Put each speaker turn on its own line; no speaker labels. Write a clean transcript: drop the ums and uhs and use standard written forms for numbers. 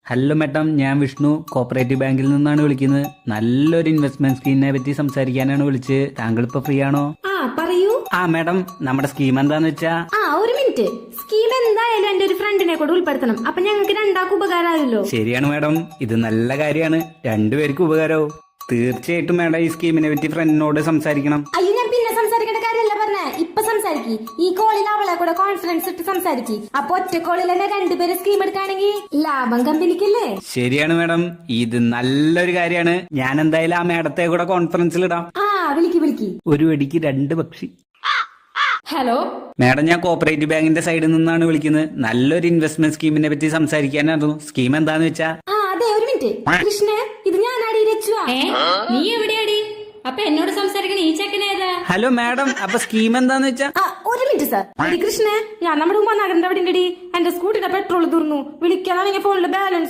Hello madam, ഞാൻ Vishnu cooperative ബാങ്കിൽ നിന്നാണ് വിളിക്കുന്നത്. നല്ലൊരു ഇൻവെസ്റ്റ്മെന്റ് സ്കീമിനെ പറ്റി സംസാരിക്കാനാണ് വിളിച്ചത്. താങ്കൾ ഇപ്പൊ ഫ്രീ ആണോ?
പറയൂ.
മേഡം, നമ്മുടെ സ്കീം എന്താന്ന് വെച്ചാ
ഒരു മിനിറ്റ്. സ്കീം എന്തായാലും എന്റെ ഒരു ഫ്രണ്ടിനെ കൂടെ ഉൾപ്പെടുത്തണം. അപ്പൊ ഞങ്ങൾക്ക് രണ്ടാക്കും ഉപകാരമായല്ലോ.
ശരിയാണ് മേഡം, ഇത് നല്ല കാര്യമാണ്. രണ്ടുപേർക്കും ഉപകാരവും. തീർച്ചയായിട്ടും മേഡം ഈ സ്കീമിനെ പറ്റി ഫ്രണ്ടിനോട് സംസാരിക്കണം.
അയ്യോ, ഞാൻ പിന്നെ സംസാരിക്കേണ്ട കാര്യമല്ല പറഞ്ഞേ, ഇപ്പൊ സംസാരിക്കി. ഈ കോളിൽ അവളെ കൂടെ കോൺഫറൻസ് ഇട്ട് സംസാരിക്കി. അപ്പൊ ഒറ്റ കോളിൽ തന്നെ രണ്ടുപേരെ സ്കീം എടുക്കുകയാണെങ്കിൽ ലാഭം കമ്പനിക്കല്ലേ?
ശരിയാണ് മേഡം, ഇത് നല്ലൊരു കാര്യമാണ്. ഞാൻ എന്തായാലും ആ മേഡത്തെ കൂടെ കോൺഫറൻസിൽ ഇടാം.
വിളിക്ക്.
ഒരു വെടിക്ക് രണ്ട് പക്ഷി.
ഹലോ
മേഡം, ഞാൻ കോപ്പറേറ്റീവ് ബാങ്കിന്റെ സൈഡിൽ നിന്നാണ് വിളിക്കുന്നത്. നല്ലൊരു ഇൻവെസ്റ്റ്മെന്റ് സ്കീമിനെ പറ്റി സംസാരിക്കാനായിരുന്നു. സ്കീം എന്താന്ന് വെച്ചാ
അതെ, ഒരു മിനിറ്റ്. കൃഷ്ണ, ഇത് ഞാനാടി രച്ചുവാ.
നീ എവിടെയാടി? അപ്പൊ എന്നോട് സംസാരിക്കണ ഈ ചെക്കനേതാ?
ഹലോ മേഡം, അപ്പൊ സ്കീം എന്താന്ന് വെച്ചാ
ഒരു മിനിറ്റ് സാർ. കൃഷ്ണ, ഞാൻ നമ്മുടെ ഉമ്മ നഗരന്റെ അവിടെ ഉണ്ടടി. എന്റെ സ്കൂട്ടിയുടെ പെട്രോൾ തീർന്നു. വിളിക്കാനാണെങ്കിൽ ഫോണിൽ ബാലൻസ്